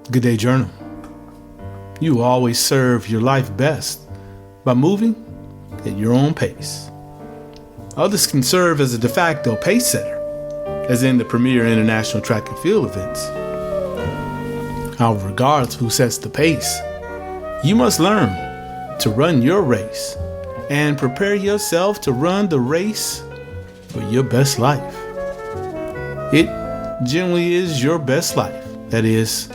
Good day, journal. You always serve your life best by moving at your own pace. Others can serve as a de facto pace setter, as in the premier international track and field events. However, regardless of who sets the pace, you must learn to run your race and prepare yourself to run the race for your best life. It generally is your best life. That is,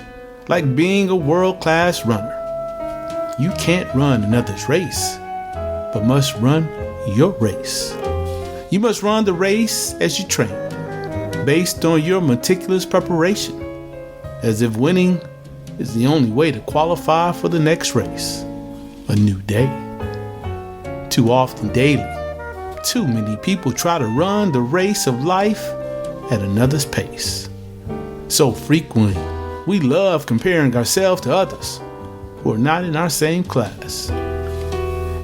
like being a world-class runner. You can't run another's race, but must run your race. You must run the race as you train, based on your meticulous preparation, as if winning is the only way to qualify for the next race, a new day. Too often daily, too many people try to run the race of life at another's pace. So frequently, we love comparing ourselves to others who are not in our same class.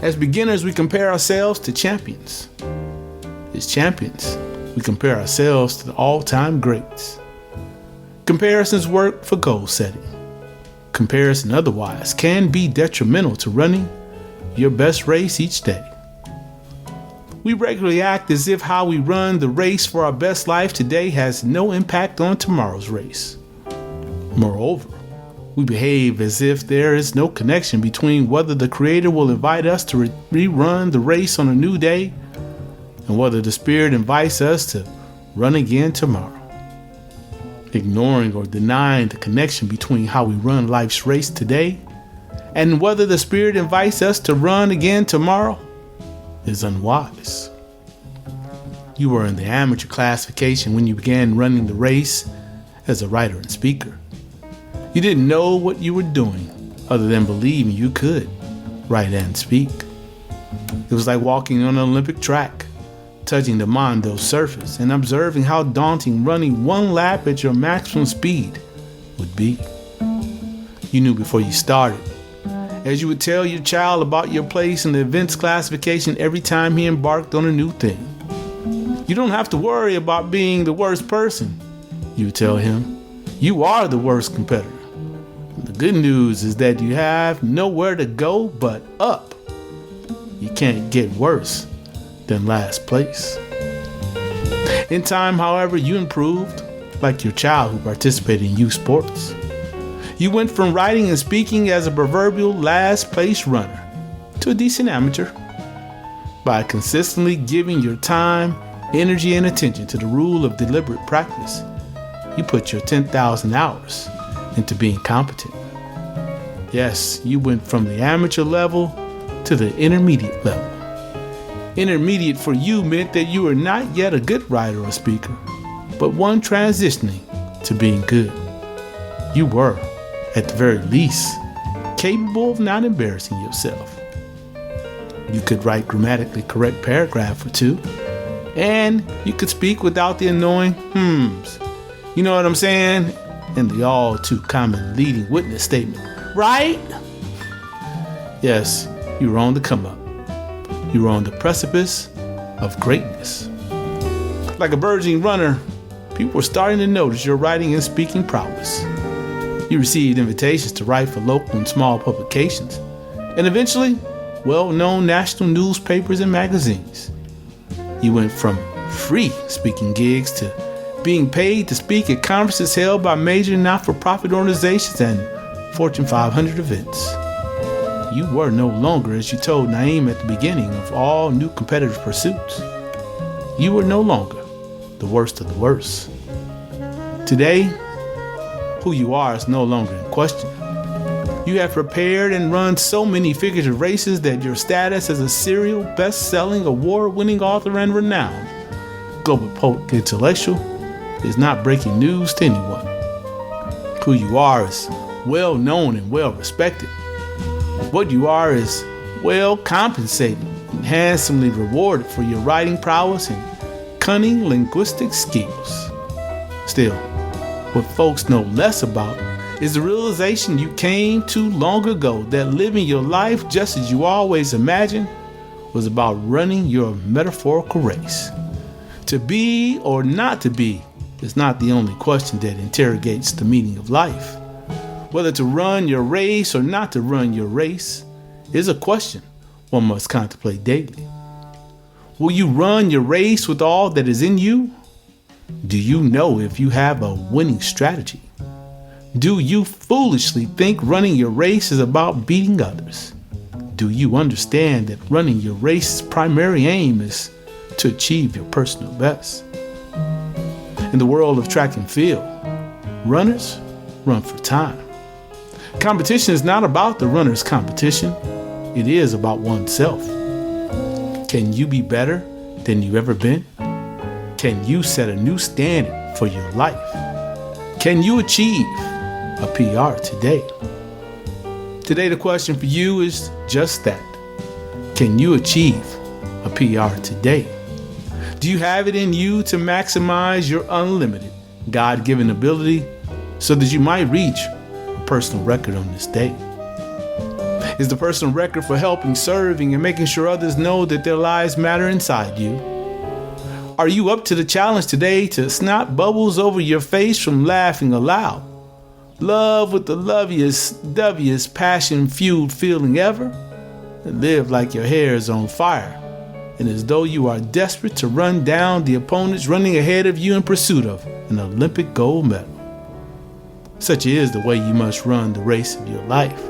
As beginners, we compare ourselves to champions. As champions, we compare ourselves to the all-time greats. Comparisons work for goal setting. Comparison otherwise can be detrimental to running your best race each day. We regularly act as if how we run the race for our best life today has no impact on tomorrow's race. Moreover, we behave as if there is no connection between whether the Creator will invite us to rerun the race on a new day and whether the Spirit invites us to run again tomorrow. Ignoring or denying the connection between how we run life's race today and whether the Spirit invites us to run again tomorrow is unwise. You were in the amateur classification when you began running the race as a writer and speaker. You didn't know what you were doing other than believing you could write and speak. It was like walking on an Olympic track, touching the Mondo surface and observing how daunting running one lap at your maximum speed would be. You knew before you started, as you would tell your child about your place in the events classification every time he embarked on a new thing. You don't have to worry about being the worst person, you would tell him. You are the worst competitor. The good news is that you have nowhere to go but up. You can't get worse than last place. In time, however, you improved, like your child who participated in youth sports. You went from writing and speaking as a proverbial last place runner to a decent amateur. By consistently giving your time, energy, and attention to the rule of deliberate practice, you put your 10,000 hours into being competent. Yes, you went from the amateur level to the intermediate level. Intermediate for you meant that you were not yet a good writer or speaker, but one transitioning to being good. You were, at the very least, capable of not embarrassing yourself. You could write grammatically correct paragraph or two, and you could speak without the annoying hmms. You know what I'm saying? And the all too common leading witness statement, right? Yes, you were on the come up. You were on the precipice of greatness. Like a burgeoning runner, people were starting to notice your writing and speaking prowess. You received invitations to write for local and small publications, and eventually, well-known national newspapers and magazines. You went from free speaking gigs to being paid to speak at conferences held by major not-for-profit organizations and Fortune 500 events. You were no longer, as you told Naeem at the beginning of all new competitive pursuits, you were no longer the worst of the worst. Today, who you are is no longer in question. You have prepared and run so many figurative races that your status as a serial, best-selling, award-winning author and renowned global poet intellectual is not breaking news to anyone. Who you are is well known and well respected. What you are is well compensated and handsomely rewarded for your writing prowess and cunning linguistic skills. Still, what folks know less about is the realization you came to long ago that living your life just as you always imagined was about running your metaphorical race. To be or not to be is not the only question that interrogates the meaning of life. Whether to run your race or not to run your race is a question one must contemplate daily. Will you run your race with all that is in you? Do you know if you have a winning strategy? Do you foolishly think running your race is about beating others? Do you understand that running your race's primary aim is to achieve your personal best? In the world of track and field, runners run for time. Competition is not about the runner's competition. It is about oneself. Can you be better than you've ever been? Can you set a new standard for your life? Can you achieve a PR today? Today, the question for you is just that. Can you achieve a PR today? Do you have it in you to maximize your unlimited God-given ability so that you might reach a personal record on this day? Is the personal record for helping, serving, and making sure others know that their lives matter inside you? Are you up to the challenge today to snot bubbles over your face from laughing aloud? Love with the loveliest, passion-fueled feeling ever? And live like your hair is on fire and as though you are desperate to run down the opponents running ahead of you in pursuit of an Olympic gold medal. Such is the way you must run the race of your life.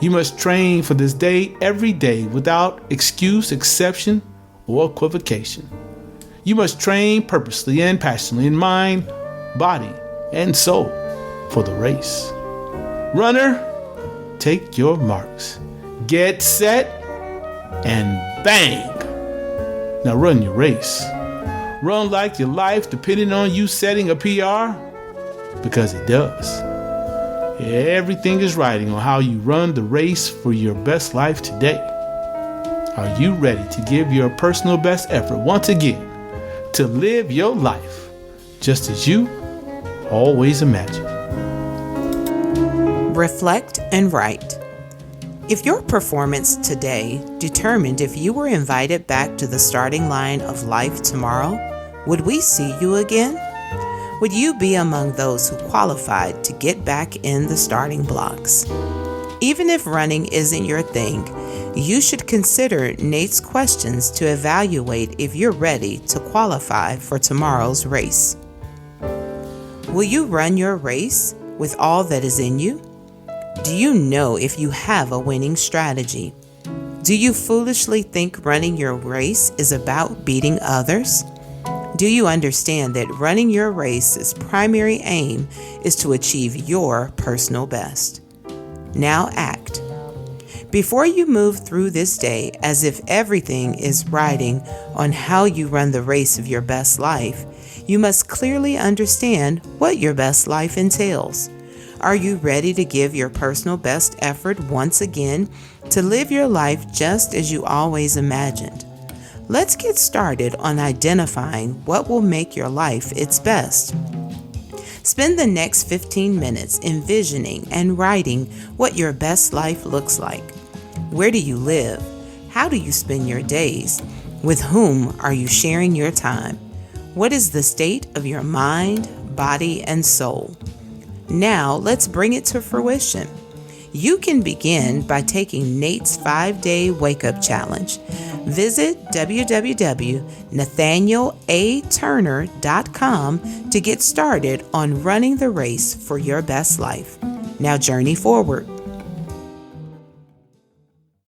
You must train for this day every day without excuse, exception, or equivocation. You must train purposely and passionately in mind, body, and soul for the race. Runner, take your marks. Get set, and bang! Now run your race. Run like your life depending on you setting a PR, because it does. Everything is riding on how you run the race for your best life today. Are you ready to give your personal best effort once again to live your life just as you always imagined? Reflect and write. If your performance today determined if you were invited back to the starting line of life tomorrow, would we see you again? Would you be among those who qualified to get back in the starting blocks? Even if running isn't your thing, you should consider Nate's questions to evaluate if you're ready to qualify for tomorrow's race. Will you run your race with all that is in you? Do you know if you have a winning strategy? Do you foolishly think running your race is about beating others? Do you understand that running your race's primary aim is to achieve your personal best? Now act. Before you move through this day as if everything is riding on how you run the race of your best life, you must clearly understand what your best life entails. Are you ready to give your personal best effort once again to live your life just as you always imagined? Let's get started on identifying what will make your life its best. Spend the next 15 minutes envisioning and writing what your best life looks like. Where do you live? How do you spend your days? With whom are you sharing your time? What is the state of your mind, body, and soul? Now let's bring it to fruition. You can begin by taking Nate's 5-day wake-up challenge. Visit www.nathanielaturner.com to get started on running the race for your best life. Now journey forward.